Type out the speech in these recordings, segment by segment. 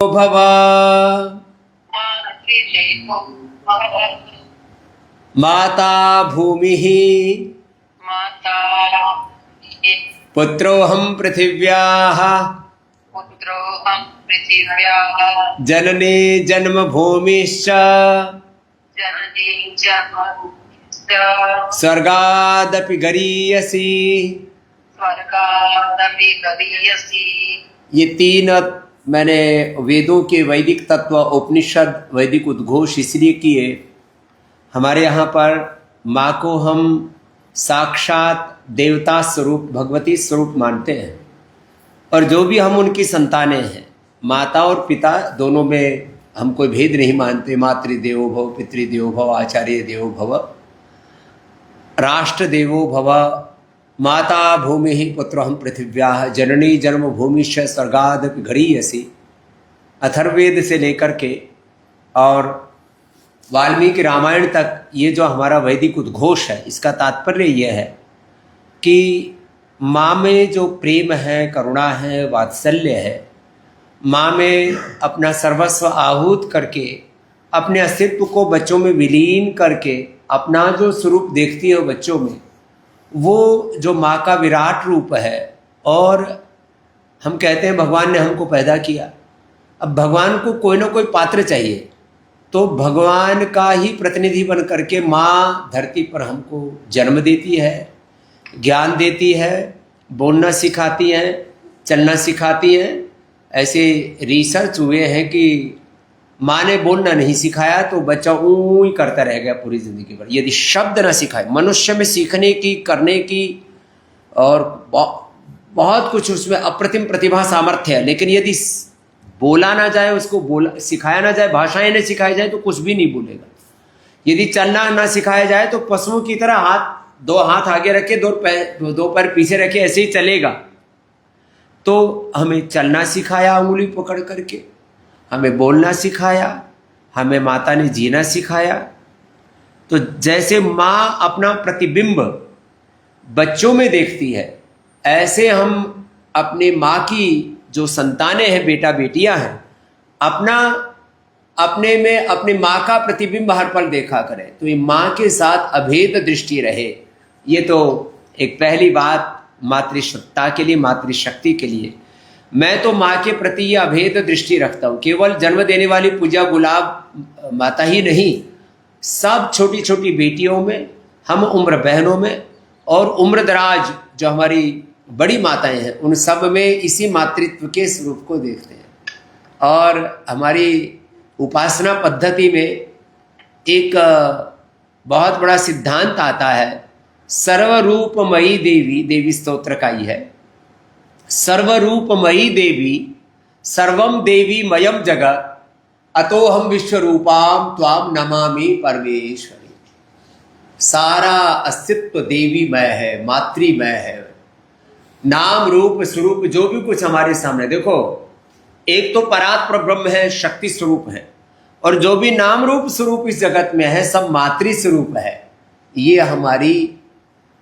भव माता भूमिः पुत्रोऽहं पृथिव्याः जननी जन्मभूमिश्च स्वर्गादपि गरीयसी। ये तीन मैंने वेदों के वैदिक तत्व उपनिषद वैदिक उद्घोष इसलिए किए। हमारे यहाँ पर माँ को हम साक्षात देवता स्वरूप भगवती स्वरूप मानते हैं, और जो भी हम उनकी संतानें हैं, माता और पिता दोनों में हम कोई भेद नहीं मानते। मातृदेवो भव, पितृदेवो भव, आचार्य देवो भव, राष्ट्र देवो भव, माता भूमि ही पुत्रोऽहं पृथिव्याः जननी जन्मभूमिश्च स्वर्गादपि गरीयसी। अथर्ववेद से लेकर के और वाल्मीकि रामायण तक ये जो हमारा वैदिक उद्घोष है, इसका तात्पर्य यह है कि माँ में जो प्रेम है, करुणा है, वात्सल्य है, माँ में अपना सर्वस्व आहूत करके अपने अस्तित्व को बच्चों में विलीन करके अपना जो स्वरूप देखती है बच्चों में, वो जो माँ का विराट रूप है। और हम कहते हैं भगवान ने हमको पैदा किया। अब भगवान को कोई ना कोई पात्र चाहिए, तो भगवान का ही प्रतिनिधि बन करके माँ धरती पर हमको जन्म देती है, ज्ञान देती है, बोलना सिखाती है, चलना सिखाती है। ऐसे रिसर्च हुए हैं कि माँ ने बोलना नहीं सिखाया तो बच्चा ऊँ ही करता रह गया पूरी जिंदगी भर। यदि शब्द ना सिखाए, मनुष्य में सीखने की, करने की और बहुत कुछ उसमें अप्रतिम प्रतिभा सामर्थ्य है, लेकिन यदि बोला ना जाए, उसको सिखाया ना जाए, भाषाएं ना सिखाई जाए तो कुछ भी नहीं बोलेगा। यदि चलना ना सिखाया जाए तो पशुओं की तरह दो हाथ आगे रखे, दो पैर पीछे रखे, ऐसे ही चलेगा। तो हमें चलना सिखाया उंगली पकड़ करके, हमें बोलना सिखाया, हमें माता ने जीना सिखाया। तो जैसे माँ अपना प्रतिबिंब बच्चों में देखती है, ऐसे हम अपनी माँ की जो संतानें हैं, बेटा बेटियां हैं, अपने में अपनी माँ का प्रतिबिंब हर पल देखा करें, तो ये माँ के साथ अभेद दृष्टि रहे। ये तो एक पहली बात मातृसत्ता के लिए, मातृशक्ति के लिए। मैं तो माँ के प्रति ये अभेद दृष्टि रखता हूँ। केवल जन्म देने वाली पूजा गुलाब माता ही नहीं, सब छोटी छोटी बेटियों में, हम उम्र बहनों में और उम्र दराज जो हमारी बड़ी माताएं हैं, उन सब में इसी मातृत्व के स्वरूप को देखते हैं। और हमारी उपासना पद्धति में एक बहुत बड़ा सिद्धांत आता है, सर्वरूपमयी देवी, देवी स्तोत्र का ही है, सर्वरूपमयी देवी सर्वम देवी मयम जगत अतोहम विश्वरूपाम त्वाम नमामि परमेश्वरी। सारा अस्तित्व देवीमय है, मातृमय है। नाम रूप स्वरूप जो भी कुछ हमारे सामने, देखो एक तो परात्पर ब्रह्म है, शक्ति स्वरूप है, और जो भी नाम रूप स्वरूप इस जगत में है, सब मातृ स्वरूप है। ये हमारी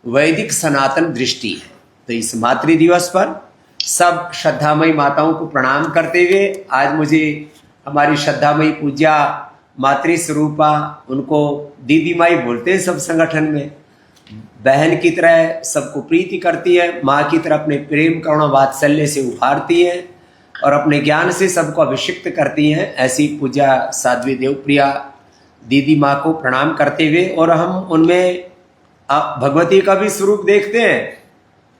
वैदिक सनातन दृष्टि है। तो इस मातृ दिवस पर सब श्रद्धामयी माताओं को प्रणाम करते हुए, आज मुझे हमारी श्रद्धामयी पूज्या मातृ स्वरूपा, उनको दीदी माई बोलते हैं सब संगठन में, बहन की तरह सबको प्रीति करती है, माँ की तरह अपने प्रेम करुणा वात्सल्य से उभारती है और अपने ज्ञान से सबको अभिषिक्त करती हैं। ऐसी पूज्या साध्वी देवप्रिया दीदी माँ को प्रणाम करते हुए, और हम उनमें भगवती का भी स्वरूप देखते हैं,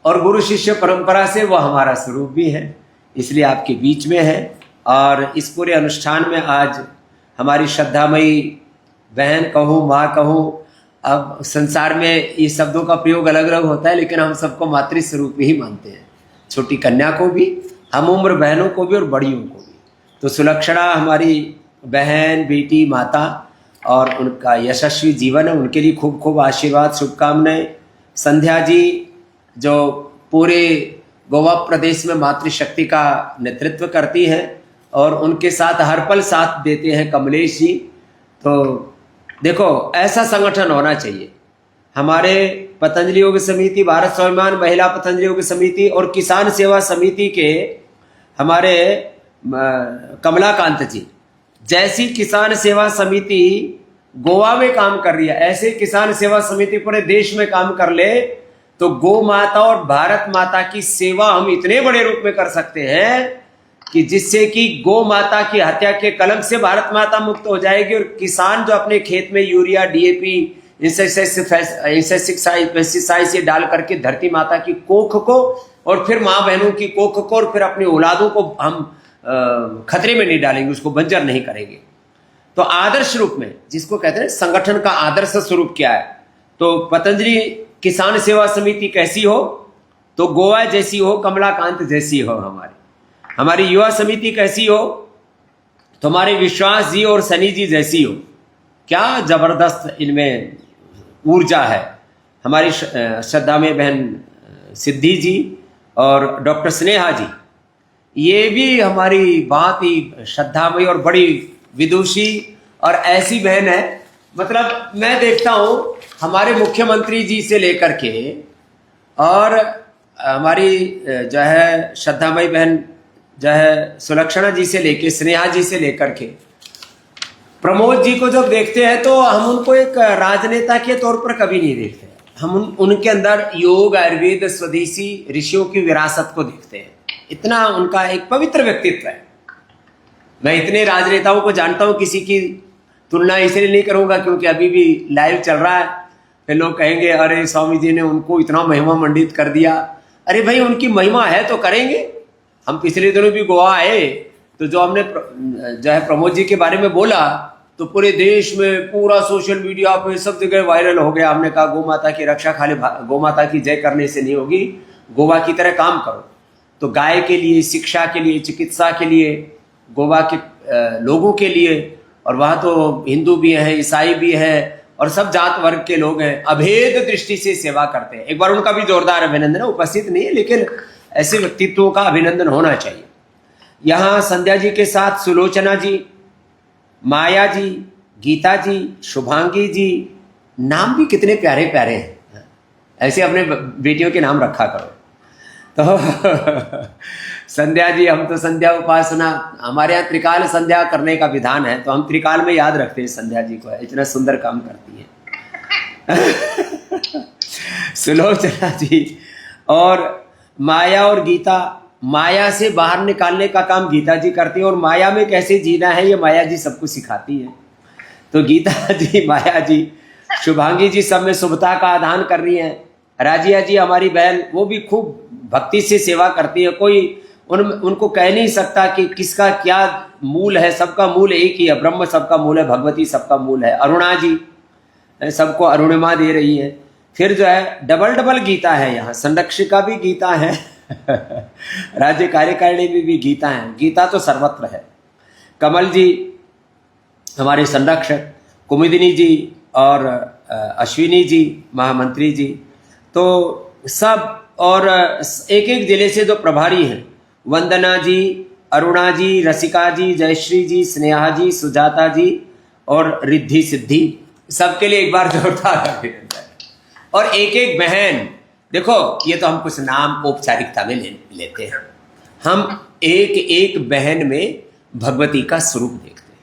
और गुरु शिष्य परंपरा से वह हमारा स्वरूप भी है, इसलिए आपके बीच में है। और इस पूरे अनुष्ठान में आज हमारी श्रद्धामयी बहन कहूँ, माँ कहूँ, अब संसार में ये शब्दों का प्रयोग अलग अलग होता है, लेकिन हम सबको मातृ स्वरूप ही मानते हैं। छोटी कन्या को भी, हम उम्र बहनों को भी और बड़ियों को भी। तो सुलक्षणा हमारी बहन, बेटी, माता, और उनका यशस्वी जीवन है, उनके लिए खूब खूब आशीर्वाद, शुभकामनाएं। संध्या जी जो पूरे गोवा प्रदेश में मातृशक्ति का नेतृत्व करती हैं, और उनके साथ हर पल साथ देते हैं कमलेश जी। तो देखो, ऐसा संगठन होना चाहिए। हमारे पतंजलि योग समिति, भारत स्वाभिमान महिला पतंजलि योग समिति और किसान सेवा समिति के हमारे कमलाकांत जी, जैसी किसान सेवा समिति गोवा में काम कर रही है, ऐसे किसान सेवा समिति पूरे देश में काम कर ले तो गौ माता और भारत माता की सेवा हम इतने बड़े रूप में कर सकते हैं कि जिससे कि गौ माता की हत्या के कलंक से भारत माता मुक्त हो जाएगी और किसान जो अपने खेत में यूरिया, डीएपी, इंसेक्टिसाइड से डाल करके धरती माता की कोख को और फिर माँ बहनों की कोख को और फिर अपनी औलादों को हम खतरे में नहीं डालेंगे, उसको बंजर नहीं करेंगे। तो आदर्श रूप में जिसको कहते हैं संगठन का आदर्श स्वरूप क्या है, तो पतंजलि किसान सेवा समिति कैसी हो, तो गोवा जैसी हो, कमलाकांत जैसी हो। हमारी युवा समिति कैसी हो, तो हमारे विश्वास जी और सनी जी जैसी हो। क्या जबरदस्त इनमें ऊर्जा है। हमारी श्रद्धामय बहन सिद्धि जी और डॉक्टर स्नेहा जी, ये भी हमारी बात ही श्रद्धामयी और बड़ी विदुषी और ऐसी बहन है। मतलब मैं देखता हूं हमारे मुख्यमंत्री जी से लेकर के और हमारी जो है श्रद्धामयी बहन जो है सुलक्षणा जी से लेके, स्नेहा जी से लेकर के प्रमोद जी को जब देखते हैं तो हम उनको एक राजनेता के तौर पर कभी नहीं देखते। हम उनके अंदर योग, आयुर्वेद, स्वदेशी ऋषियों की विरासत को देखते हैं। इतना उनका एक पवित्र व्यक्तित्व है। मैं इतने राजनेताओं को जानता हूं, किसी की तुलना इसलिए नहीं करूंगा क्योंकि अभी भी लाइव चल रहा है, फिर लोग कहेंगे अरे स्वामी जी ने उनको इतना महिमा मंडित कर दिया। अरे भाई, उनकी महिमा है तो करेंगे। हम पिछले दिनों भी गोवा आए तो जो हमने जो है प्रमोद जी के बारे में बोला तो पूरे देश में, पूरा सोशल मीडिया पे सब जगह वायरल हो गया। हमने कहा गौ माता की रक्षा खाली गौ माता की जय करने से नहीं होगी, गोवा की तरह काम करो। तो गाय के लिए, शिक्षा के लिए, चिकित्सा के लिए, गोवा के लोगों के लिए, और वहाँ तो हिंदू भी हैं, ईसाई भी हैं और सब जात वर्ग के लोग हैं, अभेद दृष्टि से सेवा करते हैं। एक बार उनका भी जोरदार अभिनंदन है। उपस्थित नहीं है लेकिन ऐसे व्यक्तित्वों का अभिनंदन होना चाहिए। यहाँ संध्या जी के साथ सुलोचना जी, माया जी, गीता जी, शुभांगी जी, नाम भी कितने प्यारे प्यारे हैं। ऐसे अपने बेटियों के नाम रखा करो। तो संध्या जी, हम तो संध्या उपासना, हमारे यहाँ त्रिकाल संध्या करने का विधान है तो हम त्रिकाल में याद रखते हैं संध्या जी को, इतना सुंदर काम करती है। सुलोचना जी और माया और गीता, माया से बाहर निकालने का काम गीता जी करती है और माया में कैसे जीना है ये माया जी सबको सिखाती है। तो गीता जी, माया जी, शुभांगी जी सब में शुभता का आदान कर रही हैं। राजिया जी हमारी बहन, वो भी खूब भक्ति से सेवा करती है। कोई उनको कह नहीं सकता कि किसका क्या मूल है, सबका मूल एक ही है, ब्रह्म सबका मूल है, भगवती सबका मूल है। अरुणा जी सबको अरुणिमा दे रही है। फिर जो है डबल डबल गीता है, यहाँ संरक्षिका भी गीता है, राज्य कार्यकारिणी में भी गीता है। गीता तो सर्वत्र है। कमल जी हमारे संरक्षक, कुमुदिनी जी और अश्विनी जी महामंत्री जी, तो सब, और एक एक जिले से जो प्रभारी हैं, वंदना जी, अरुणा जी, रसिका जी, जयश्री जी, स्नेहा जी, सुजाता जी और रिद्धि सिद्धि, सबके लिए एक बार जोरदार अभिनंदन। और एक एक बहन, देखो ये तो हम कुछ नाम औपचारिकता में लेते हैं, हम एक एक बहन में भगवती का स्वरूप देखते हैं।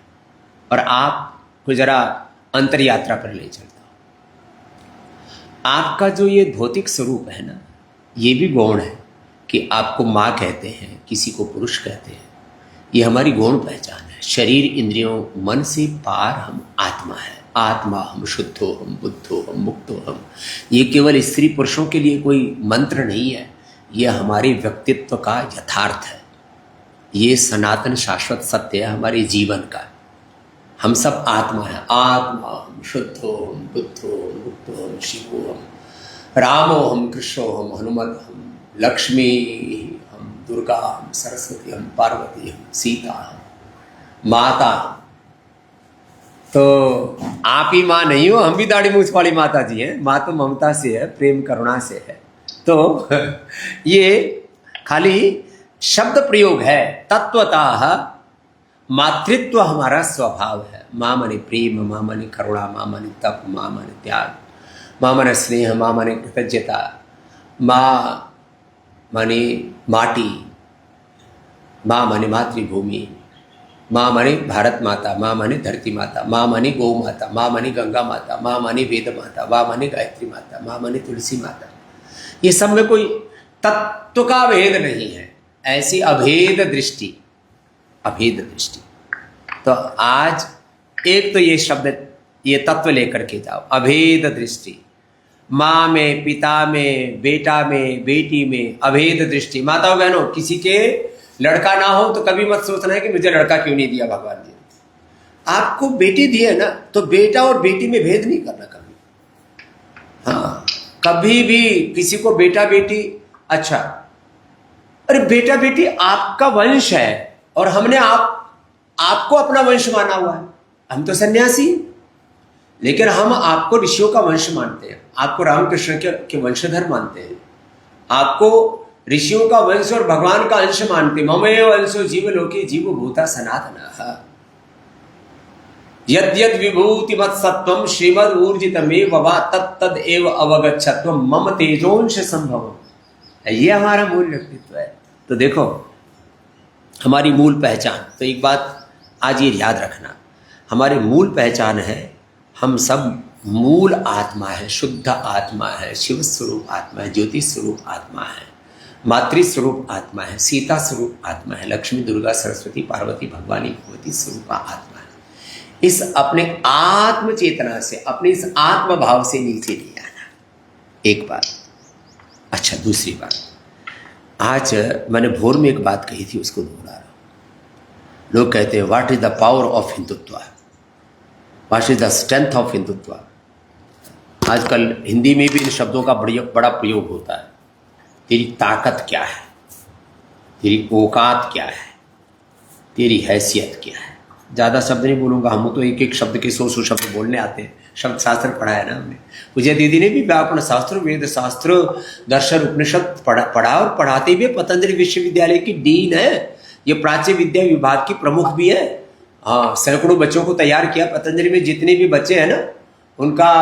और आपको जरा अंतर यात्रा पर ले चलता हूं। आपका जो ये भौतिक स्वरूप है ना, ये भी गौण है कि आपको माँ कहते हैं, किसी को पुरुष कहते हैं, ये हमारी गौण पहचान है। शरीर, इंद्रियों, मन से पार हम आत्मा है। आत्मा हम, शुद्धो हम, बुद्धो हम, मुक्तो हम, ये केवल स्त्री पुरुषों के लिए कोई मंत्र नहीं है, ये हमारे व्यक्तित्व का यथार्थ है। ये सनातन शाश्वत सत्य है हमारे जीवन का। हम सब आत्मा है। आत्मा हम, शुद्धो हम, बुद्धो हम, मुक्तो हम, शिवो हम, रामो हम, कृष्णो हम, हनुमत हम, लक्ष्मी हम, दुर्गा हम, सरस्वती हम, पार्वती हम, सीता हम, माता हम। तो आप ही माँ नहीं हो, हम भी दाढ़ी मूछ वाली माता जी हैं। माँ तो ममता से है, प्रेम करुणा से है। तो ये खाली शब्द प्रयोग है, तत्वतः मातृत्व हमारा स्वभाव है। माँ माने प्रेम, माँ माने करुणा, माँ माने तप, माँ माने त्याग, माँ माने स्नेह, माँ माने कृतज्ञता, माँ माने माटी, माँ माने मातृभूमि, माँ माने भारत माता, माँ माने धरती माता, माँ माने गौ माता, माँ माने गंगा माता, माँ माने वेद माता, माँ माने गायत्री माता, माँ माने तुलसी माता। ये सब में कोई तत्व का भेद नहीं है, ऐसी अभेद दृष्टि, अभेद दृष्टि। तो आज एक तो ये शब्द, ये तत्व लेकर के जाओ, अभेद दृष्टि। माँ में, पिता में, बेटा में, बेटी में अभेद दृष्टि। माताओं बहनों, किसी के लड़का ना हो तो कभी मत सोचना है कि मुझे लड़का क्यों नहीं दिया भगवान ने। आपको बेटी दी है ना, तो बेटा और बेटी में भेद नहीं करना कभी। हाँ, कभी भी किसी को बेटा बेटी, अच्छा, अरे बेटा बेटी आपका वंश है और हमने आपको अपना वंश माना हुआ है। हम तो सन्यासी, लेकिन हम आपको ऋषियों का वंश मानते हैं, आपको रामकृष्ण के वंशधर मानते हैं, आपको ऋषियों का वंश और भगवान का अंश मानते। ममेव वंशो जीव लोके जीव भूता सनातनः यद यद विभूति मत सत्वम श्रीमद ऊर्जितमेव वा तत्तद एव अवगच्छत्वम मम तेजोंश संभवम। ये हमारा मूल व्यक्तित्व है। तो देखो, हमारी मूल पहचान, तो एक बात आज ये याद रखना, हमारी मूल पहचान है, हम सब मूल आत्मा है, शुद्ध आत्मा है, शिव स्वरूप आत्मा है, ज्योति स्वरूप आत्मा है, मातृ स्वरूप आत्मा है, सीता स्वरूप आत्मा है, लक्ष्मी दुर्गा सरस्वती पार्वती भगवानी भगवती स्वरूप आत्मा है। इस अपने आत्म चेतना से, अपने इस आत्म भाव से नीचे नहीं आना, एक बात। अच्छा, दूसरी बात, आज मैंने भोर में एक बात कही थी, उसको दोहरा रहा हूं। लोग कहते हैं what is the power of Hindutva, what is the strength of Hindutva. आजकल हिंदी में भी इन शब्दों का बड़ा प्रयोग होता है। तेरी ताकत क्या है, तेरी औकात क्या है, तेरी हैसियत क्या है। ज़्यादा शब्द नहीं बोलूँगा, हम तो एक एक शब्द के 100 शब्द बोलने आते हैं। शब्द शास्त्र पढ़ा है ना हमने, पूजा दीदी ने भी व्याकरण शास्त्र, वेद शास्त्र, दर्शन, उपनिषद पढ़ा और पढ़ाते हुए पतंजलि विश्वविद्यालय की डीन है। ये प्राच्य विद्या विभाग की प्रमुख भी है। हाँ, सैकड़ों बच्चों को तैयार किया। पतंजलि में जितने भी बच्चे हैं ना, उनका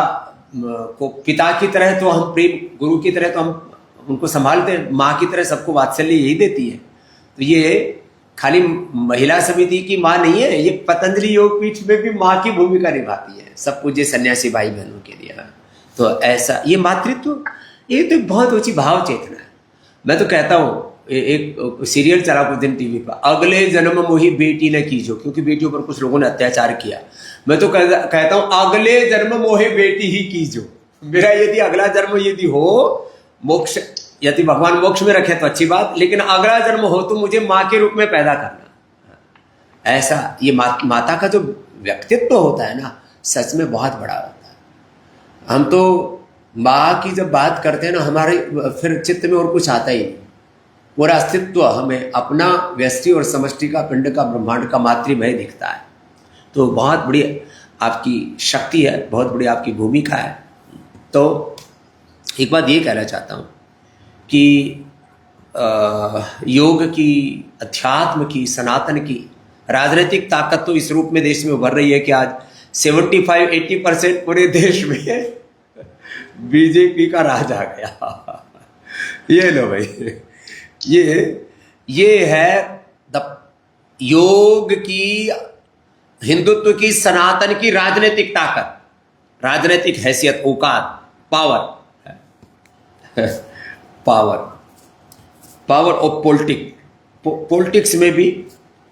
को पिता की तरह तो हम प्रेम, गुरु की तरह तो हम उनको संभालते हैं, माँ की तरह सबको वात्सल्य यही देती है। तो ये खाली महिला समिति की माँ नहीं है, ये पतंजलि योगपीठ में भी माँ की भूमिका निभाती है, सब पूज्य सन्यासी भाई बहनों के लिए। तो ऐसा ये मातृत्व, ये तो बहुत ऊंची भाव चेतना है। मैं तो कहता हूँ, एक सीरियल चला कुछ दिन टीवी पर, अगले जन्म मोही बेटी न कीजो, क्योंकि बेटियों पर कुछ लोगों ने अत्याचार किया। मैं तो कहता हूँ अगले जन्म मोहे बेटी ही कीजो। मेरा यदि अगला जन्म यदि हो, मोक्ष, यदि भगवान मोक्ष में रखे तो अच्छी बात, लेकिन अगला जन्म हो तो मुझे माँ के रूप में पैदा करना। ऐसा ये माता का जो व्यक्तित्व होता है ना, सच में बहुत बड़ा होता है। हम तो माँ की जब बात करते हैं ना, हमारे फिर चित्त में और कुछ आता ही नहीं। पूरा अस्तित्व हमें अपना व्यष्टि और समष्टि का, पिंड का, ब्रह्मांड का मातृमय दिखता है। तो बहुत बड़ी आपकी शक्ति है, बहुत बड़ी आपकी भूमिका है। तो एक बात ये कहना चाहता हूँ कि योग की, अध्यात्म की, सनातन की राजनीतिक ताकत तो इस रूप में देश में उभर रही है कि आज 75-80% पूरे देश में बीजेपी का राज आ गया। ये लो भाई, ये है द योग की, हिंदुत्व की, सनातन की राजनीतिक ताकत, राजनीतिक हैसियत, औकात, पावर ऑफ पॉलिटिक्स में भी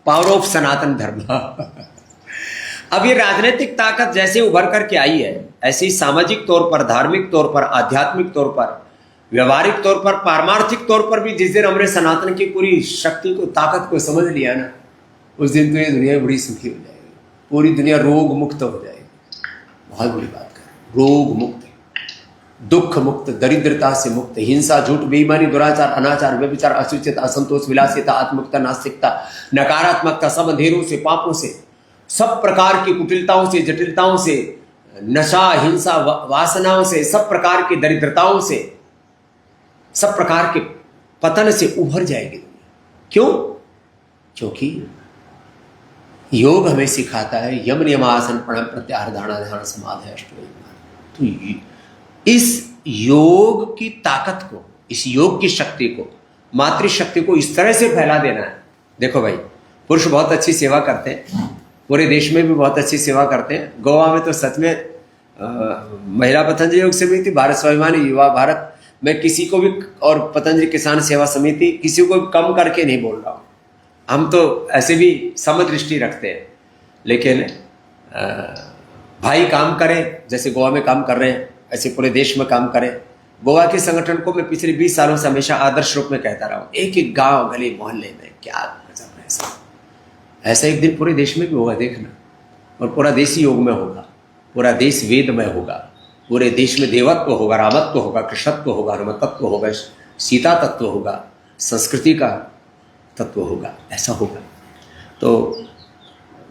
पावर ऑफ सनातन धर्म। अब ये राजनीतिक ताकत जैसे उभर करके आई है, ऐसे ही सामाजिक तौर पर, धार्मिक तौर पर, आध्यात्मिक तौर पर, व्यवहारिक तौर पर, पारमार्थिक तौर पर भी जिस दिन हमने सनातन की पूरी शक्ति को, ताकत को समझ लिया ना, उस दिन तो ये दुनिया बड़ी सुखी हो जाएगी, पूरी दुनिया रोग मुक्त हो जाएगी। बहुत बड़ी बात कर, रोग मुक्त, दुख मुक्त, दरिद्रता से मुक्त, हिंसा, झूठ, बेईमानी, दुराचार, अनाचार, व्यभिचार, अशुचिता, असंतोष, विलासिता, आत्मकता, नास्तिकता, नकारात्मकता, सब अंधेरों से, पापों से, सब प्रकार की कुटिलताओं से, जटिलताओं से, नशा, हिंसा, वासनाओं से, सब प्रकार की दरिद्रताओं से, सब प्रकार के पतन से उभर जाएगी दुनिया। क्यों? क्योंकि योग हमें सिखाता है यम नियम आसन प्रणव प्रत्याहार धारणा ध्यान समाधि अष्टवक्र। तो इस योग की ताकत को, इस योग की शक्ति को, मातृशक्ति को इस तरह से फैला देना है देखो भाई, पुरुष बहुत अच्छी सेवा करते हैं, पूरे देश में भी बहुत अच्छी सेवा करते हैं। गोवा में तो सच में महिला पतंजलि योग समिति, भारत स्वाभिमानी युवा भारत, मैं किसी को भी, और पतंजलि किसान सेवा समिति, किसी को भी कम करके नहीं बोल रहा हूँ। हम तो ऐसे भी समदृष्टि रखते हैं, लेकिन भाई काम करें, जैसे गोवा में काम कर रहे हैं ऐसे पूरे देश में काम करें। गोवा के संगठन को मैं पिछले 20 सालों से हमेशा आदर्श रूप में कहता रहा हूँ। एक एक गांव गली मोहल्ले में क्या गजब है ऐसा एक दिन पूरे देश में भी होगा, देखना। और पूरा देश ही योग में होगा, पूरा देश वेद में होगा, पूरे देश में देवत्व होगा, रामत्व होगा, कृष्णत्व होगा, हनुमतत्व होगा, सीता तत्व होगा, संस्कृति का तत्व होगा, ऐसा होगा। तो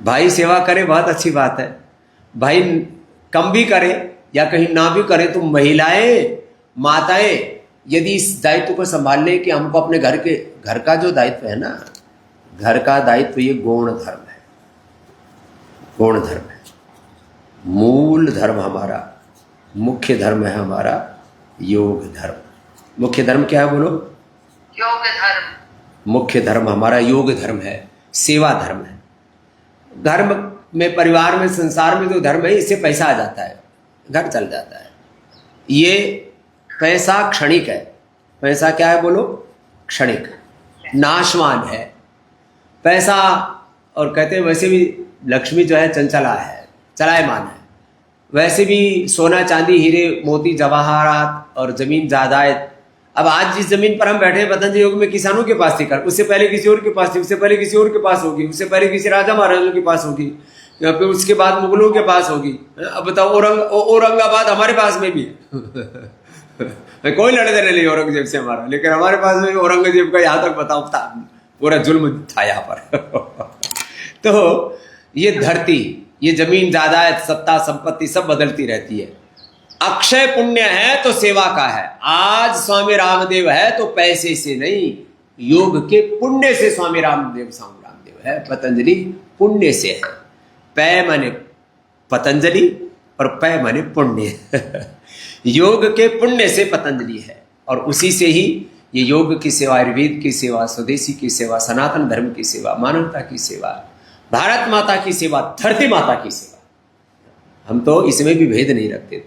भाई सेवा करे, बहुत अच्छी बात है। भाई कम भी करे या कहीं ना भी करे, तो महिलाएं, माताएं यदि इस दायित्व को संभालने कि हमको अपने घर का जो दायित्व है ना, घर का दायित्व, ये गौण धर्म है, गौण धर्म है। मूल धर्म हमारा, मुख्य धर्म है हमारा योग धर्म। मुख्य धर्म क्या है बोलो? योग धर्म। मुख्य धर्म हमारा योग धर्म है, सेवा धर्म है। धर्म में, परिवार में, संसार में जो धर्म है, इससे पैसा आ जाता है, घर चल जाता है। ये पैसा क्षणिक है। पैसा क्या है बोलो? क्षणिक, नाशवान है पैसा। और कहते हैं वैसे भी लक्ष्मी जो है चंचला है, चलायमान है। वैसे भी सोना चांदी हीरे मोती जवाहरात और जमीन जायदाद, अब आज जिस जमीन पर हम बैठे हैं पतंजलि योग में, किसानों के पास थी, कर उससे पहले किसी और के पास थी, उससे पहले किसी और के पास होगी, उससे पहले किसी राजा महाराजों के पास होगी, या फिर उसके बाद मुगलों के पास होगी। अब बताओ, औरंगाबाद हमारे पास में भी है। कोई लड़े देने नहीं औरंगजेब से हमारा, लेकिन हमारे पास में औरंगजेब का यहाँ तक बताओ था, पूरा जुल्म था यहाँ पर। तो ये धरती, ये जमीन जायदाद, सत्ता संपत्ति सब बदलती रहती है। अक्षय पुण्य है तो सेवा का है। आज स्वामी रामदेव है तो पैसे से नहीं, योग के पुण्य से स्वामी रामदेव है। पतंजलि पुण्य से है। पै माने पतंजलि और पै माने पुण्य। योग के पुण्य से पतंजलि है, और उसी से ही ये योग की सेवा, आयुर्वेद की सेवा, स्वदेशी की सेवा, सनातन धर्म की सेवा, मानवता की सेवा, भारत माता की सेवा, धरती माता की सेवा। हम तो इसमें भी भेद नहीं रखते,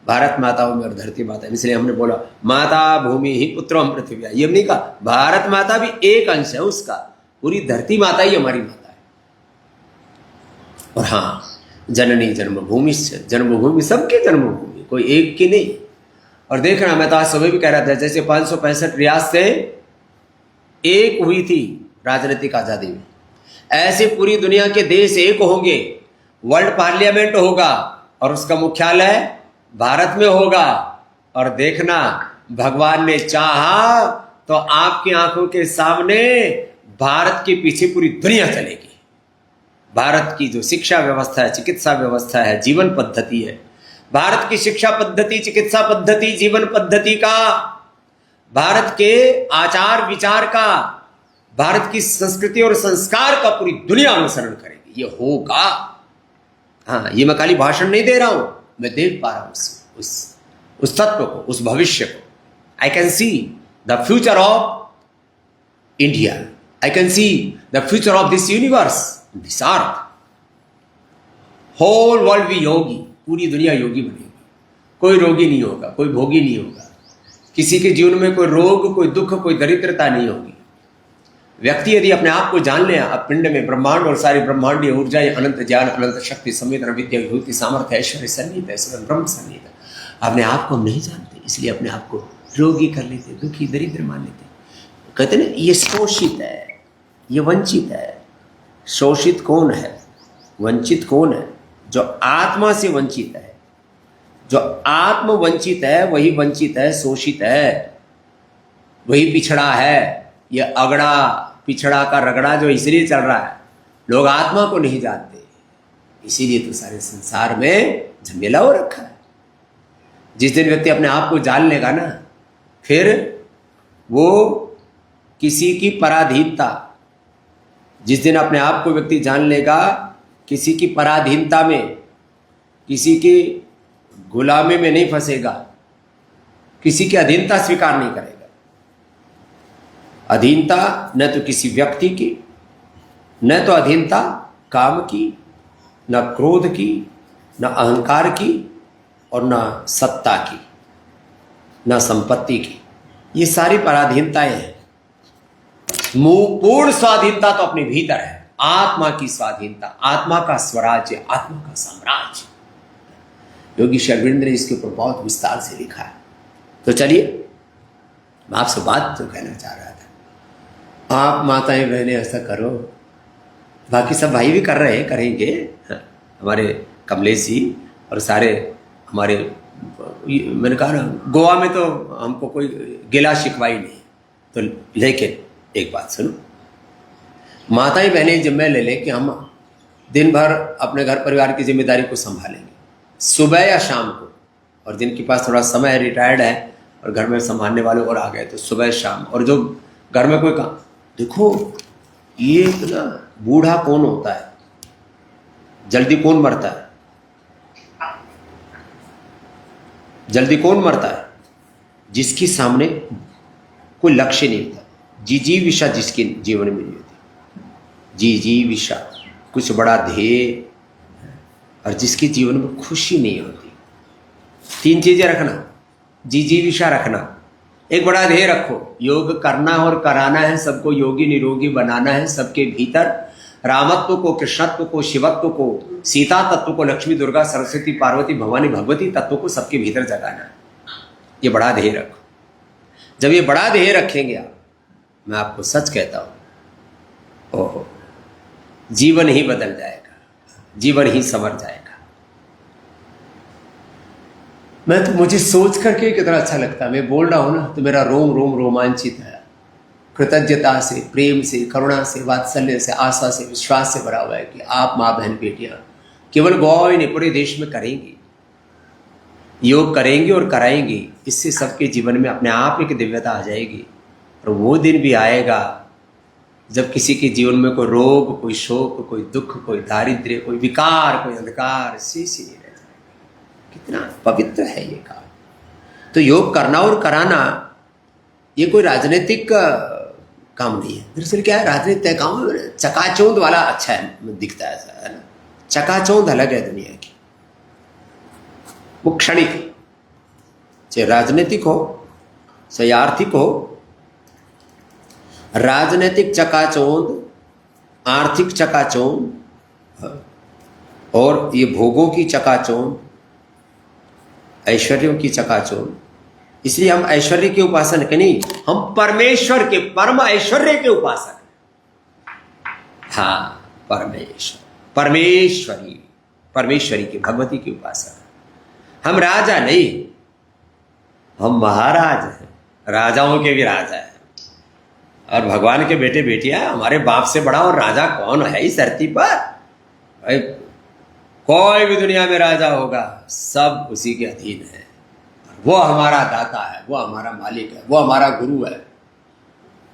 भारत माताओं में और धरती माता, इसलिए हमने बोला माता भूमि ही पुत्रम पृथ्वी। ये हमने कहा भारत माता भी एक अंश है उसका, पूरी धरती माता ही हमारी माता है। और हाँ, जननी जन्मभूमि, जन्मभूमि सबके जन्मभूमि, कोई एक की नहीं। और देखना, मैं तो आज सुबह भी कह रहा था, जैसे 565 रियासत से एक हुई थी राजनीतिक आजादी में, ऐसे पूरी दुनिया के देश एक होंगे, वर्ल्ड पार्लियामेंट होगा और उसका मुख्यालय भारत में होगा। और देखना, भगवान ने चाहा तो आपकी आंखों के सामने भारत के पीछे पूरी दुनिया चलेगी। भारत की जो शिक्षा व्यवस्था है, चिकित्सा व्यवस्था है, जीवन पद्धति है, भारत की शिक्षा पद्धति, चिकित्सा पद्धति, जीवन पद्धति का, भारत के आचार विचार का, भारत की संस्कृति और संस्कार का पूरी दुनिया अनुसरण करेगी। ये होगा। हाँ, ये मैं खाली भाषण नहीं दे रहा हूं, मैं देख पा रहा हूं उस तत्व को, उस भविष्य को। I can see the future of India, I can see the future of this universe, this earth. Whole world भी योगी, पूरी दुनिया योगी बनेगी। कोई रोगी नहीं होगा, कोई भोगी नहीं होगा, किसी के जीवन में कोई रोग, कोई दुख, कोई दरिद्रता नहीं होगी। व्यक्ति यदि अपने आप को जान ले, अब पिंड में ब्रह्मांड और सारी ब्रह्मांडीय ऊर्जा, अनंत ज्ञान, अनंत शक्ति, संवेदना, विद्या, विभूति, सामर्थ्य, ऐश्वर्य सन्निहित है, स्वयं ब्रह्म सन्निहित है। अपने आप को हम नहीं जानते, इसलिए अपने आप को रोगी कर लेते, दुखी, दरिद्र मान लेते। कहते ना, ये शोषित है, ये वंचित है। शोषित कौन है? वंचित कौन है? जो आत्मा से वंचित है। जो आत्म वंचित है वही वंचित है, शोषित है, वही पिछड़ा है। ये अगड़ा पिछड़ा का रगड़ा जो इसलिए चल रहा है, लोग आत्मा को नहीं जानते, इसीलिए तो सारे संसार में झमेला हो रखा है। जिस दिन व्यक्ति अपने आप को जान लेगा ना, फिर वो किसी की पराधीनता, जिस दिन अपने आप को व्यक्ति जान लेगा, किसी की पराधीनता में, किसी की गुलामी में नहीं फंसेगा, किसी की अधीनता स्वीकार नहीं करेगा। अधीनता न तो किसी व्यक्ति की, न तो अधीनता काम की, न क्रोध की, न अहंकार की, और न सत्ता की, न संपत्ति की। ये सारी पराधीनताएं हैं। पूर्ण स्वाधीनता तो अपने भीतर है, आत्मा की स्वाधीनता, आत्मा का स्वराज्य, आत्मा का साम्राज्य। योगी श्री अरविंद ने इसके ऊपर बहुत विस्तार से लिखा है। तो चलिए, मैं आपसे बात तो कहना चाह रहा था, आप माताएं बहनें ऐसा करो, बाकी सब भाई भी कर रहे हैं, करेंगे। हमारे कमलेश जी और सारे हमारे, मैंने कहा ना, गोवा में तो हमको कोई गिला शिकवाई नहीं। तो लेकिन एक बात सुनो, माताएं बहनें जिम्मे ले लें कि हम दिन भर अपने घर परिवार की जिम्मेदारी को संभालेंगे, सुबह या शाम को, और जिनके पास थोड़ा समय है, रिटायर्ड है और घर में संभालने वाले और आ गए, तो सुबह शाम। और जो घर में कोई काम, देखो ये ना बूढ़ा कौन होता है, जल्दी कौन मरता है, जल्दी कौन मरता है? जिसके सामने कोई लक्ष्य नहीं होता, जिजीविषा जिसके जीवन में नहीं होती, जिजीविषा, कुछ बड़ा ध्येय, और जिसके जीवन में खुशी नहीं होती। तीन चीजें रखना, जिजीविषा रखना, एक बड़ा ध्येय रखो, योग करना और कराना है, सबको योगी निरोगी बनाना है, सबके भीतर रामत्व को, कृष्णत्व को, शिवत्व को, सीता तत्व को, लक्ष्मी दुर्गा सरस्वती पार्वती भवानी भगवती तत्व को सबके भीतर जगाना है। ये बड़ा ध्येय रखो। जब ये बड़ा ध्येय रखेंगे आप, मैं आपको सच कहता हूं, ओहो, जीवन ही बदल जाएगा, जीवन ही संवर जाएगा। मैं तो, मुझे सोच करके कितना अच्छा लगता है, मैं बोल रहा हूं ना तो मेरा रोम रोम रोमांचित है, कृतज्ञता से, प्रेम से, करुणा से, वात्सल्य से, आशा से, विश्वास से भरा हुआ है कि आप माँ बहन बेटियां केवल गोवा ही नहीं पूरे देश में करेंगी, योग करेंगी और कराएंगी। इससे सबके जीवन में अपने आप एक दिव्यता आ जाएगी। और वो दिन भी आएगा जब किसी के जीवन में कोई रोग, कोई शोक, कोई दुख, कोई दारिद्र्य, कोई विकार, कोई अंधकार शेष ही नहीं रह जाएगा। कितना पवित्र है ये काम। तो योग करना और कराना ये कोई राजनीतिक काम नहीं है। दरअसल क्या है, राजनीतिक काम चकाचौंध वाला अच्छा है, दिखता है ऐसा, है ना। चकाचौंध अलग है दुनिया की, वो क्षणिक, चाहे राजनीतिक हो चाहे आर्थिक हो। राजनीतिक चकाचौंध, आर्थिक चकाचौंध और ये भोगों की चकाचौंध, ऐश्वर्यों की चकाचौंध। इसलिए हम ऐश्वर्य के उपासक नहीं, हम परमेश्वर के, परम ऐश्वर्य के उपासक। हाँ, परमेश्वर, परमेश्वरी, परमेश्वरी के, भगवती के उपासक। हम राजा नहीं, हम महाराज हैं, राजाओं के भी राजा हैं। और भगवान के बेटे बेटियां, हमारे बाप से बड़ा और राजा कौन है इस धरती पर? भाई कोई भी दुनिया में राजा होगा, सब उसी के अधीन है। वो हमारा दाता है, वो हमारा मालिक है, वो हमारा गुरु है।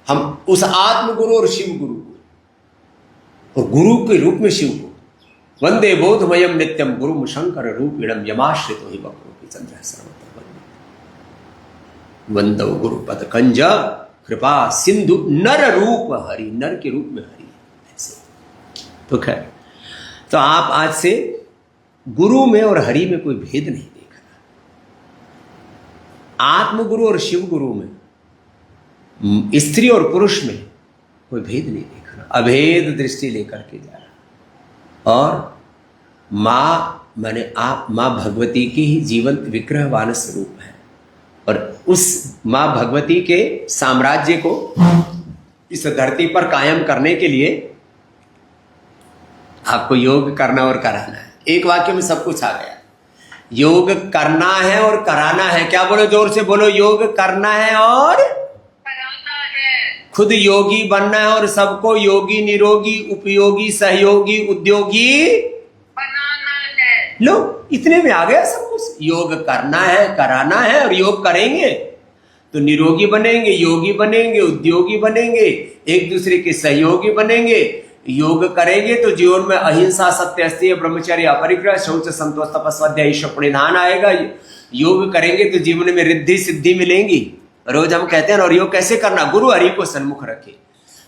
हम उस आत्म गुरु और शिव गुरु को, और गुरु के रूप में शिव को, वंदे बोधमयम नित्यम गुरुम शंकर रूपिणम यमाश्रितो हि वक्रोपि चंद्रः सर्वत्र वंदो गुरुपद कंज कृपा सिंधु नर रूप हरि, नर के रूप में हरि ऐसे। तो खैर, तो आप आज से गुरु में और हरि में कोई भेद नहीं देखना, आत्मगुरु और शिव गुरु में, स्त्री और पुरुष में कोई भेद नहीं देखना, अभेद दृष्टि लेकर के जाना। और माँ माने आप, माँ भगवती की ही जीवंत विग्रहवान स्वरूप है। और उस माँ भगवती के साम्राज्य को इस धरती पर कायम करने के लिए आपको योग करना और कराना है। एक वाक्य में सब कुछ आ गया। योग करना है और कराना है। क्या बोलो, जोर से बोलो, योग करना है और कराना है। खुद योगी बनना है और सबको योगी, निरोगी, उपयोगी, सहयोगी, उद्योगी बनाना है। लो, इतने में आ गया सब कुछ। योग करना है, कराना है, और योग करेंगे तो निरोगी बनेंगे, योगी बनेंगे, उद्योगी बनेंगे, एक दूसरे के सहयोगी बनेंगे। योग करेंगे तो जीवन में अहिंसा, सत्य, अस्तेय, ब्रह्मचर्य, अपरिग्रह, शौच, संतोष, तपस्या, ईश्वर प्रणिधान आएगा। योग करेंगे तो जीवन में रिद्धि सिद्धि मिलेंगी। रोज हम कहते हैं, और योग कैसे करना? गुरु हरि को सन्मुख रखे,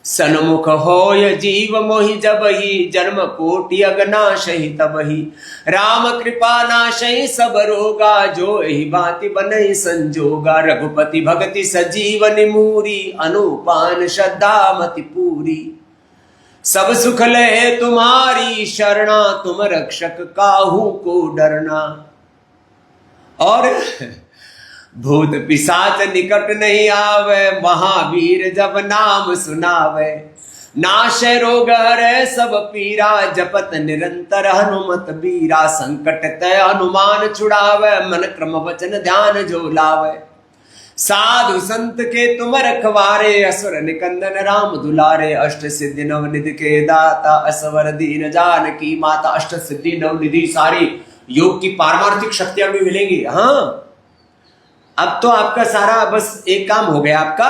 सन्मुख होय जीव मोहि जबहि, जन्म कोटि अगनाशहि तबहि। राम कृपा नाशहि सब रोगा, जो एहि भांति बनहि संजोगा। रघुपति भगति सजीवन मूरी, अनुपान श्रद्धा मति पूरी। सब सुख लहे तुम्हारी शरणा, तुम रक्षक काहू को डरना। और भूत पिशाच निकट नहीं आवे, महावीर जब नाम सुनावे। नाशय रोग हरै सब पीरा, जपत निरंतर हनुमत बीरा। संकट तय हनुमान छुड़ावे, मन क्रम वचन ध्यान जो लावे। साधु संत के तुम रखवारे, असुर निकंदन राम दुलारे। अष्ट सिद्धि नवनिधि के दाता, असवर दीन जानकी माता। अष्ट सिद्धि नवनिधि सारी योग की पारमार्थिक शक्तियां भी मिलेंगी। हाँ, अब तो आपका सारा बस एक काम हो गया आपका,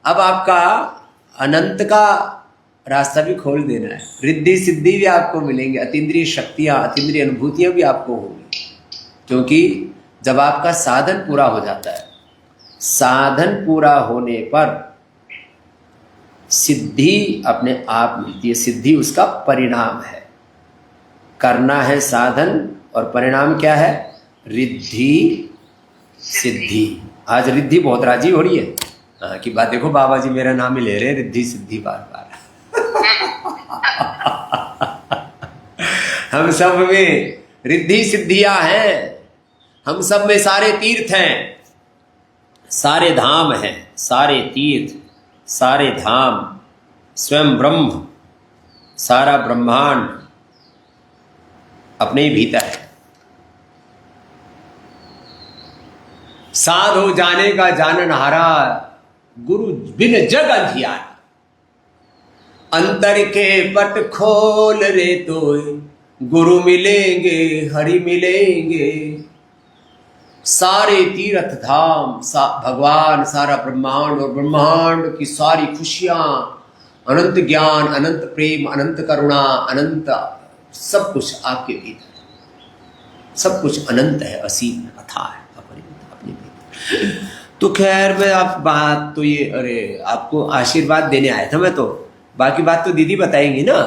अब आपका अनंत का रास्ता भी खोल देना है। रिद्धि सिद्धि भी आपको मिलेंगे, अतीन्द्रिय शक्तियां, अतीन्द्रिय अनुभूतियां भी आपको होंगी। क्योंकि जब आपका साधन पूरा हो जाता है, साधन पूरा होने पर सिद्धि अपने आप मिलती है। सिद्धि उसका परिणाम है। करना है साधन और परिणाम क्या है? रिद्धि सिद्धि। आज रिद्धि बहुत राजी हो रही है। हाँ की बात देखो, बाबा जी मेरा नाम ही ले रहे हैं, रिद्धि सिद्धि बार बार। हम सब में रिद्धि सिद्धियां हैं, हम सब में सारे तीर्थ हैं, सारे धाम हैं, सारे तीर्थ, सारे धाम, स्वयं ब्रह्म, सारा ब्रह्मांड अपने ही भीतर है। साध हो जाने का जाननहारा, गुरु बिन जग अंधियारा। अंतर के पट खोल रे तोय, गुरु मिलेंगे हरि मिलेंगे। सारे तीर्थ धाम, भगवान, सारा ब्रह्मांड और ब्रह्मांड की सारी खुशियां, अनंत ज्ञान, अनंत प्रेम, अनंत करुणा, अनंत सब कुछ आपके भीतर। सब कुछ अनंत है, असीम है, अथाह है, अपने भीतर। तो खैर मैं आप बात तो ये, अरे आपको आशीर्वाद देने आया था मैं तो, बाकी बात तो दीदी बताएंगी ना।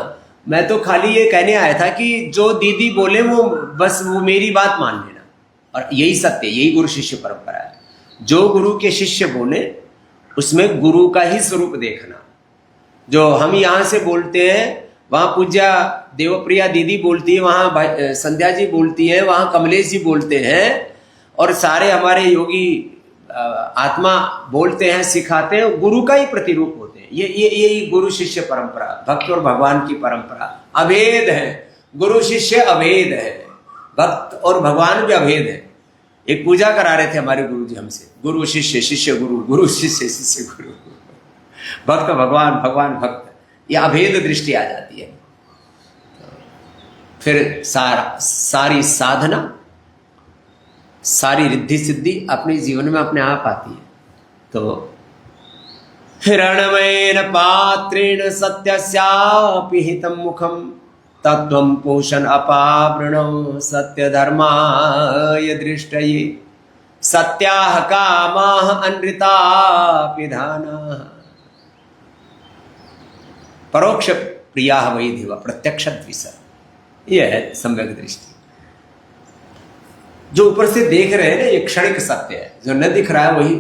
मैं तो खाली ये कहने आया था कि जो दीदी बोले वो बस वो मेरी बात मान लेना, और यही सत्य, यही गुरु शिष्य परंपरा है। जो गुरु के शिष्य बोले उसमें गुरु का ही स्वरूप देखना। जो हम यहाँ से बोलते हैं वहाँ पूज्या देवप्रिया दीदी बोलती है, वहाँ संध्या जी बोलती है, वहाँ कमलेश जी बोलते हैं, और सारे हमारे योगी आत्मा बोलते हैं, सिखाते हैं, गुरु का ही प्रतिरूप होते हैं। ये गुरु शिष्य परंपरा, भक्त और भगवान की परंपरा अभेद है। गुरु शिष्य अभेद है, भक्त और भगवान भी अभेद है। एक पूजा करा रहे थे हमारे गुरु जी हमसे, गुरु शिष्य, शिष्य गुरु, गुरु शिष्य, शिष्य गुरु, भक्त भगवान, भगवान भक्त, ये अभेद दृष्टि आ जाती है। फिर सारी साधना, सारी रिद्धि सिद्धि अपने जीवन में अपने आप आती है। तो हिरणमयेन पात्रेण सत्यस्यापि हितं मुखं, तत्त्वं पोषण अपावृणं सत्य धर्माय दृष्टये। सत्याः कामाः अनृतापि धानाः, परोक्ष प्रिया वही देवा प्रत्यक्ष द्विषा। यह है सम्यक दृष्टि। जो ऊपर से देख रहे हैं ना, ये क्षणिक सत्य है। जो न दिख रहा है वही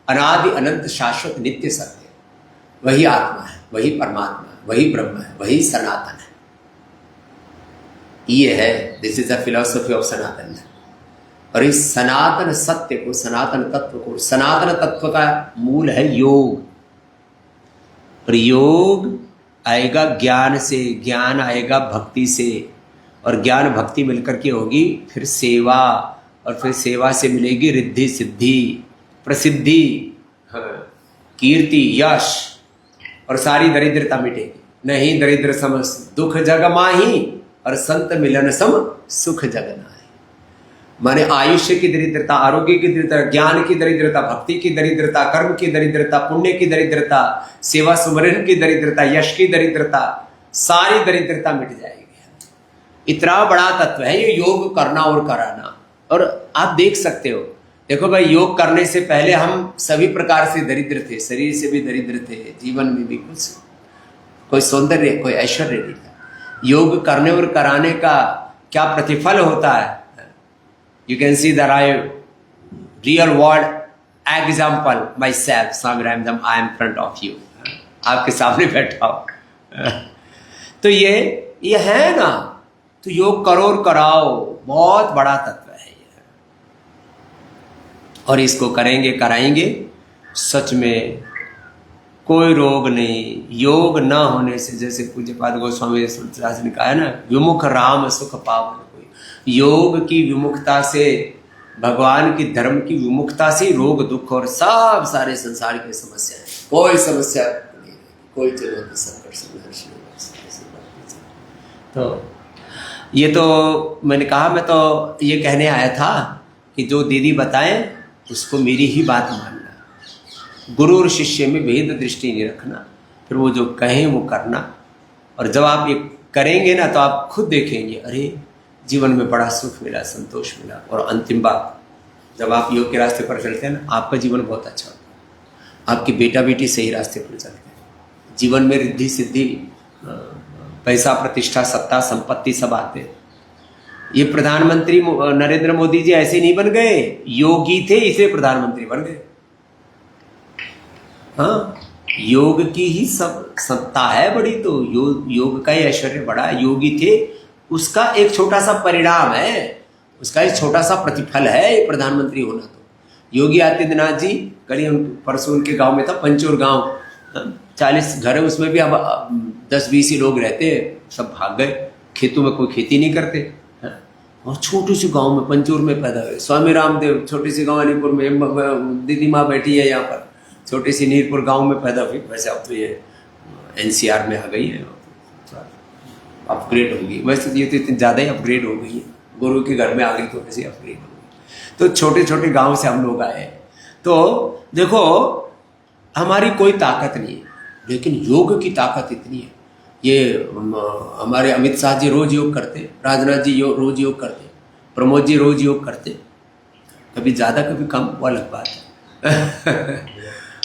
अनादि अनंत शाश्वत नित्य सत्य है। वही आत्मा है, वही परमात्मा है, वही ब्रह्म है, वही सनातन है। ये है, this is the philosophy of Sanatan. और इस सनातन सत्य को, सनातन तत्व को, सनातन तत्व का मूल है योग। और योग आएगा ज्ञान से, ज्ञान आएगा भक्ति से, और ज्ञान भक्ति मिलकर के होगी फिर सेवा, और फिर सेवा से मिलेगी रिद्धि सिद्धि, प्रसिद्धि, कीर्ति, यश, और सारी दरिद्रता मिटेगी। नहीं दरिद्र सम दुख जग माही, और संत मिलन सम सुख जग नाहि। माने आयुष्य की दरिद्रता, आरोग्य की दरिद्रता, ज्ञान की दरिद्रता, भक्ति की दरिद्रता, कर्म की दरिद्रता, पुण्य की दरिद्रता, सेवा सुमरन की दरिद्रता, यश की दरिद्रता, सारी दरिद्रता मिट जाएगी। इतना बड़ा तत्व है ये योग करना और कराना। और आप देख सकते हो देखो भाई, योग करने से पहले हम सभी प्रकार से दरिद्र थे, शरीर से भी दरिद्र थे, जीवन में भी कुछ कोई सौंदर्य कोई ऐश्वर्य नहीं था। योग करने और कराने का क्या प्रतिफल होता है। You can see the real world example my self, Swami Ramdev, I am front of you, आपके सामने बैठा हो। तो ये है ना, तो योग करो और कराओ, बहुत बड़ा तत्व है ये। और इसको करेंगे कराएंगे, सच में कोई रोग नहीं। योग न होने से, जैसे पूज्यपाद गोस्वामी तुलसीदास ने कहा है ना, विमुख राम सुख पावन कोई। योग की विमुखता से, भगवान की धर्म की विमुखता से रोग दुख और सब सारे संसार की समस्या है, कोई समस्या नहीं, कोई चुनौती संकट संघर्ष नहीं। तो ये तो मैंने कहा, मैं तो ये कहने आया था कि जो दीदी बताएं उसको मेरी ही बात मानना, गुरु और शिष्य में भेद दृष्टि नहीं रखना, फिर वो जो कहें वो करना। और जब आप ये करेंगे ना तो आप खुद देखेंगे, अरे जीवन में बड़ा सुख मिला, संतोष मिला। और अंतिम बात, जब आप योग के रास्ते पर चलते हैं ना, आपका जीवन बहुत अच्छा होता है, आपके बेटा बेटी सही रास्ते पर चलते हैं, जीवन में रिद्धि सिद्धि, पैसा प्रतिष्ठा सत्ता संपत्ति सब आते हैं। ये प्रधानमंत्री नरेंद्र मोदी जी ऐसे नहीं बन गए, योगी थे इसलिए प्रधानमंत्री बन गए। हाँ, योग की ही सब सत्ता है बड़ी, तो योग का ही ऐश्वर्य बड़ा है। योगी थे, उसका एक छोटा सा परिणाम है, उसका एक छोटा सा प्रतिफल है ये प्रधानमंत्री होना। तो योगी आदित्यनाथ जी, कल परसों उनके गांव में था, पंचोर गांव, 40 घर है, उसमें भी अब 10-20 ही लोग रहते हैं, सब भाग गए, खेतों में कोई खेती नहीं करते। और छोटे से गांव में, पंचोर में पैदा हुए स्वामी रामदेव, छोटे से गांव नीरपुर में, दीदी माँ बैठी है यहाँ पर, छोटे से नीरपुर गांव में पैदा हुई। वैसे अब तो ये NCR में आ गई है, अपग्रेड हो गई। वैसे ये तो इतनी ज़्यादा ही अपग्रेड हो गई है, गुरु के घर में आ गई तो वैसे अपग्रेड हो गई। तो छोटे छोटे गांव से हम लोग आए। तो देखो, हमारी कोई ताकत नहीं है, लेकिन योग की ताकत इतनी है। ये हमारे अमित शाह जी रोज योग करते, राजनाथ जी रोज योग करते, प्रमोद जी रोज योग करते, कभी ज़्यादा कभी कम, वो अलग बात है।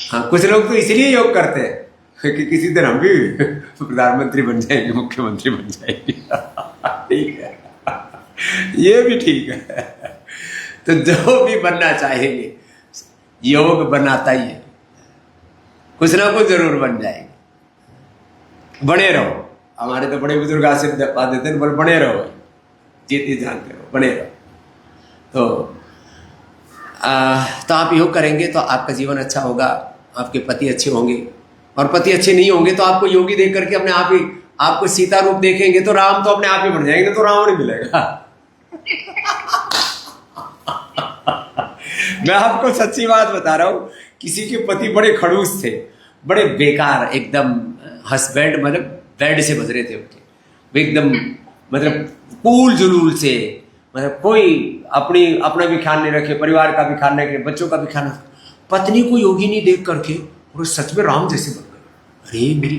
हाँ, कुछ लोग तो इसलिए योग करते हैं कि किसी दिन हम भी प्रधानमंत्री बन जाएंगे, मुख्यमंत्री बन जाएंगे। ठीक है, ये भी ठीक है। तो जो भी बनना चाहेंगे, योग बनाता ही है, कुछ ना कुछ जरूर बन जाएंगे। बने रहो, हमारे तो बड़े बुजुर्ग आशीर्वाद देते हैं, बोल बने रहो, जीती जानते रहो, बने रहो। तो आप योग करेंगे तो आपका जीवन अच्छा होगा, आपके पति अच्छे होंगे। और पति अच्छे नहीं होंगे तो आपको योगी देख करके अपने आप ही, आपको सीता रूप देखेंगे तो राम तो अपने आप ही बन जाएंगे, तो रावण मिलेगा। मैं आपको सच्ची बात बता रहा हूँ, किसी के पति बड़े खड़ूस थे, बड़े बेकार, एकदम हस्बैंड, मतलब बेड से बज रहे थे उनके, वे एकदम मतलब कूल जुलूल से, मतलब कोई अपना भी ख्याल नहीं रखे, परिवार का भी ख्याल नहीं रखे, बच्चों का भी ख्याल नहीं। पत्नी को योगी नहीं देख करके और सच में राम जैसे बन गए। अरे मेरी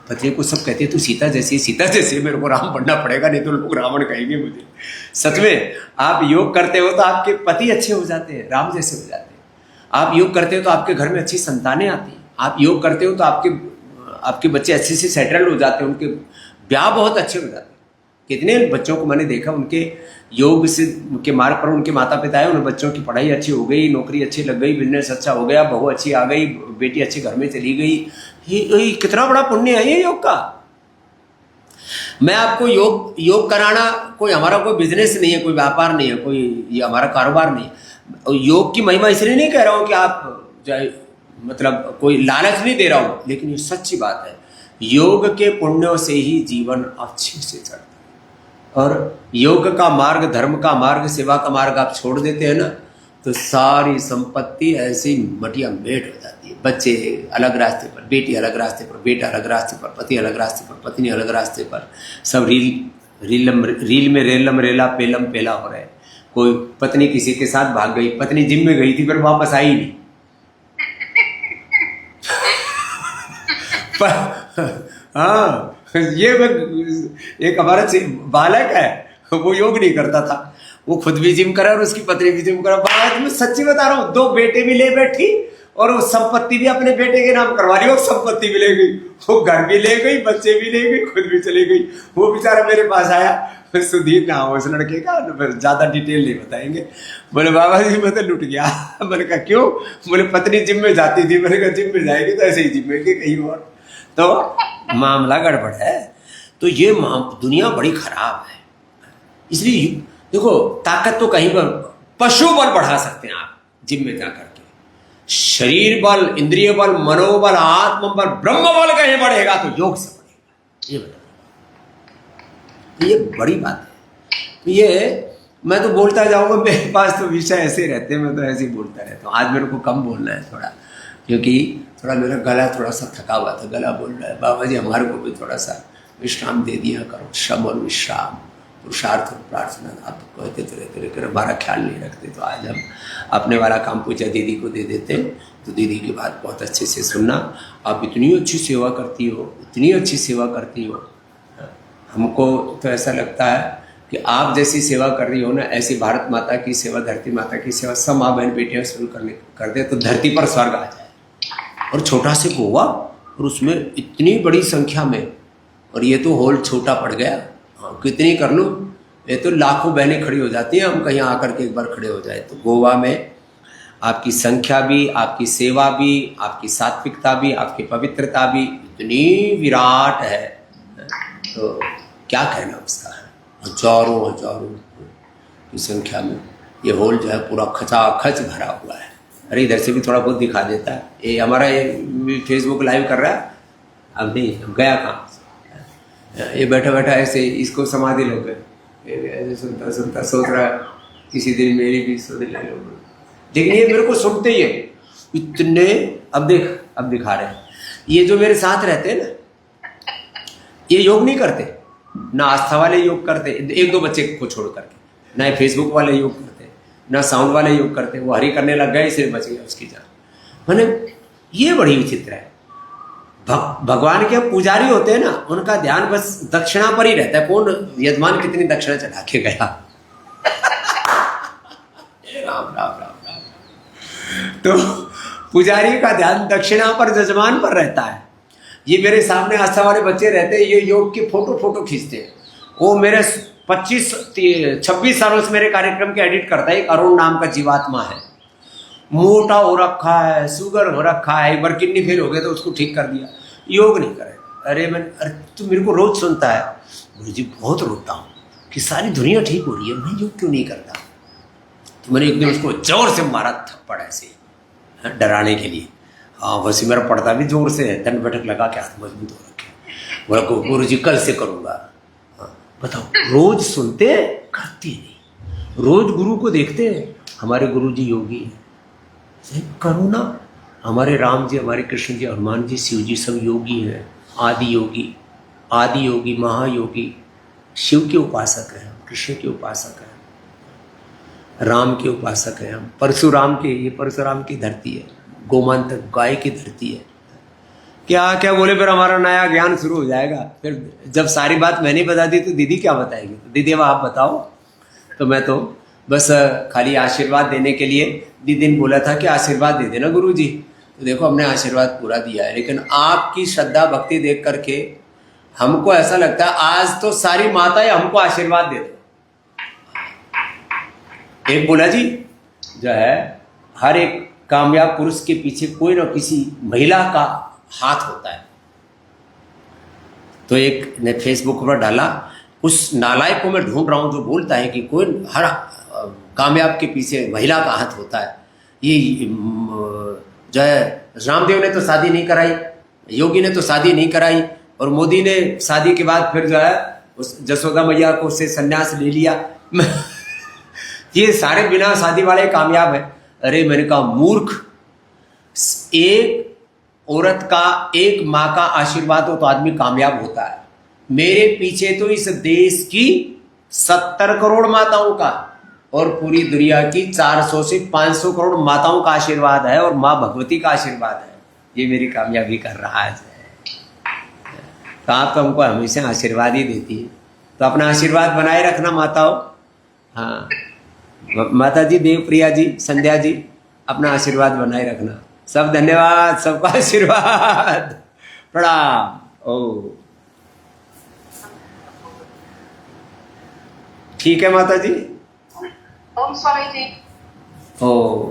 पत्नी को सब कहते तू सीता जैसी, सीता जैसे, मेरे को राम बनना पड़ेगा, नहीं तो लोग रावण कहेंगे मुझे। सच में आप योग करते हो तो आपके पति अच्छे हो जाते हैं, राम जैसे हो जाते हैं। आप योग करते हो तो आपके घर में अच्छी संतानें आती हैं। आप योग करते हो तो आपके बच्चे अच्छे से सेटल हो जाते हैं, उनके ब्याह बहुत अच्छे हो जाते हैं। कितने बच्चों को मैंने देखा, उनके योग से के मार्ग पर उनके माता पिता है, उन बच्चों की पढ़ाई अच्छी हो गई, नौकरी अच्छी लग गई, बिजनेस अच्छा हो गया, बहू अच्छी आ गई, बेटी अच्छे घर में चली गई। ये कितना बड़ा पुण्य है ये योग का। मैं आपको योग कराना कोई हमारा कोई बिजनेस नहीं है, कोई व्यापार नहीं है, कोई ये हमारा कारोबार नहीं है। योग की महिमा इसलिए नहीं कह रहा हूँ कि आप मतलब कोई लालच नहीं दे रहा हूँ, लेकिन ये सच्ची बात है, योग के पुण्यों से ही जीवन अच्छे से चलता है। और योग का मार्ग, धर्म का मार्ग, सेवा का मार्ग आप छोड़ देते हैं ना, तो सारी संपत्ति ऐसे ही मटिया मेट हो जाती है। बच्चे अलग रास्ते पर, बेटी अलग रास्ते पर, बेटा अलग रास्ते पर, पति अलग रास्ते पर, पत्नी अलग रास्ते पर, सब रील में रेलम रेला पेलम पेला हो रहे हैं। कोई पत्नी किसी के साथ भाग गई, पत्नी जिम में गई थी फिर वापस आई नहीं। हाँ, ये एक हमारा बालक है, वो योग नहीं करता था, वो खुद भी जिम करा और उसकी पत्नी भी जिम करा। बात मैं सच्ची बता रहा हूँ, 2 बेटे भी ले बैठी और वो संपत्ति भी अपने बेटे के नाम करवा रही, वो संपत्ति भी ले गई, वो घर भी ले गई, बच्चे भी ले गई, खुद भी चली गई। वो बेचारा मेरे पास आया, फिर सुधीर नाम उस लड़के का, फिर ज्यादा डिटेल नहीं बताएंगे। बोले बाबा जी मैं तो लुट गया। मैंने कहा क्यों? बोले पत्नी जिम में जाती थी। मैंने कहा जिम में जाएगी तो ऐसे ही जिम में कहीं और, तो मामला गड़बड़ है। तो ये दुनिया बड़ी खराब है। इसलिए देखो, ताकत तो कहीं पर पशु बल बढ़ा सकते हैं आप जिम में जाकर के, शरीर बल, इंद्रिय बल, मनोबल, आत्म बल, ब्रह्म बल कहीं बढ़ेगा तो योग से बढ़ेगा। ये बता, ये बड़ी बात है। तो ये मैं तो बोलता जाऊंगा, मेरे पास तो विषय ऐसे रहते हैं, मैं तो ऐसे ही बोलता रहता हूँ। आज मेरे को कम बोलना है थोड़ा, क्योंकि थोड़ा मेरा गला थोड़ा सा थका हुआ था, गला बोल रहा है। बाबा जी हमारे को भी थोड़ा सा विश्राम दे दिया करो, श्रम और विश्राम, पुरुषार्थ और प्रार्थना। आप कहते रहते हमारा ख्याल नहीं रखते, तो आज हम अपने वाला काम पूजा दीदी को दे देते हैं। तो दीदी की बात बहुत अच्छे से सुनना। आप इतनी अच्छी सेवा करती हो, इतनी अच्छी सेवा करती हो, हमको तो ऐसा लगता है कि आप जैसी सेवा कर रही हो ना, ऐसी भारत माता की सेवा, धरती माता की सेवा सब माँ बहन बेटियाँ शुरू कर दे तो धरती पर स्वर्ग आ जाए। और छोटा से गोवा, और उसमें इतनी बड़ी संख्या में, और ये तो हॉल छोटा पड़ गया। हाँ, कितनी कर लूँ, ये तो लाखों बहनें खड़ी हो जाती हैं, हम कहीं आकर के एक बार खड़े हो जाए। तो गोवा में आपकी संख्या भी, आपकी सेवा भी, आपकी सात्विकता भी, आपकी पवित्रता भी इतनी विराट है, तो क्या कहना उसका। हजारों की संख्या में ये हॉल जो है पूरा खचाखच भरा हुआ है। अरे इधर से भी थोड़ा बहुत दिखा देता है। ये हमारा ये फेसबुक लाइव कर रहा है, अब नहीं, अब गया कहाँ। ये बैठा बैठा ऐसे इसको समाधि लग गए, ऐसे सुनता सुनता सोच रहा है किसी दिन मेरी भी सुन ले लो। लेकिन ये मेरे को सुनते ही है इतने। अब देख, अब दिखा रहे हैं ये जो मेरे साथ रहते हैं ना, ये योग नहीं करते ना, आस्था वाले योग करते, 1-2 बच्चे को छोड़ करके, ना फेसबुक वाले योग करते, ना साउंड वाले योग करते। वो हरी करने लग गए, इसलिए बच गया उसकी जान। मैंने ये बड़ी विचित्र है। भगवान के पुजारी होते हैं ना, उनका ध्यान बस दक्षिणा पर ही रहता है, कौन यजमान कितनी दक्षिणा चढ़ा के गया। राम राम राम राम। तो पुजारी का ध्यान दक्षिणा पर, यजमान पर रहता है। ये मेरे सामने आस्था वाले बच्चे रहते हैं, ये योग की फोटो खींचते हैं। वो मेरे 26 सालों से मेरे कार्यक्रम के एडिट करता है। एक अरुण नाम का जीवात्मा है, मोटा हो रखा है, शुगर हो रखा है, एक बार किडनी फेल हो गया तो उसको ठीक कर दिया। योग नहीं करे। अरे तू मेरे को रोज सुनता है, गुरु जी बहुत रोता हूँ कि सारी दुनिया ठीक हो रही है, मैं योग क्यों नहीं करता। तो मैंने एक दिन उसको जोर से मारा थप्पड़ ऐसे, डराने के लिए। हाँ, वैसे मेरा पड़ता भी जोर से है, दंड बैठक लगा के हाथ मजबूत हो रखे। बोला गुरु जी कल से करूँगा। हाँ, बताओ, रोज सुनते करते नहीं, रोज गुरु को देखते हैं, हमारे गुरु जी योगी हैं, करो ना। हमारे राम जी, हमारे कृष्ण जी, हनुमान जी, शिव जी सब योगी हैं, आदि योगी, महायोगी। शिव के उपासक हैं, कृष्ण के उपासक हैं, राम के उपासक हैं हम, परशुराम के, ये परशुराम की धरती है, गोमांतक गाय की धरती है। क्या बोले, फिर हमारा नया ज्ञान शुरू हो जाएगा। फिर जब सारी बात मैंने बता दी तो दीदी क्या बताएगी। तो दीदी अब आप बताओ। तो मैं तो बस खाली आशीर्वाद देने के लिए दीदी ने बोला था कि आशीर्वाद दे देना गुरु जी। तो देखो हमने आशीर्वाद पूरा दिया है, लेकिन आपकी श्रद्धा भक्ति देख करके हमको ऐसा लगता है आज तो सारी माताएं हमको आशीर्वाद दे दो। एक बोला जी जो है, हर एक कामयाब पुरुष के पीछे कोई ना किसी महिला का हाथ होता है। तो एक ने फेसबुक पर डाला, उस नालायक को मैं ढूंढ रहा हूं जो बोलता है कि कोई हर कामयाब के पीछे महिला का हाथ होता है। ये जो है, रामदेव ने तो शादी नहीं कराई, योगी ने तो शादी नहीं कराई, और मोदी ने शादी के बाद फिर जो है उस जसोदा मैया को उससे संन्यास ले लिया। ये सारे बिना शादी वाले कामयाब है। अरे मैंने कहा मूर्ख, एक औरत का, एक माँ का आशीर्वाद हो तो आदमी कामयाब होता है। मेरे पीछे तो इस देश की 70 करोड़ माताओं का और पूरी दुनिया की 400 से 500 करोड़ माताओं का आशीर्वाद है, और माँ भगवती का आशीर्वाद है। ये मेरी कामयाबी कर रहा है। तो आप तो हमको हमेशा आशीर्वाद ही देती है, तो अपना आशीर्वाद बनाए रखना माताओं। हाँ, माता जी, देवप्रिया जी, संध्या जी, अपना आशीर्वाद बनाए रखना। सब धन्यवाद, सबका आशीर्वाद, प्रणाम। ओ ठीक है माता जी। ओम स्वामी जी। ओ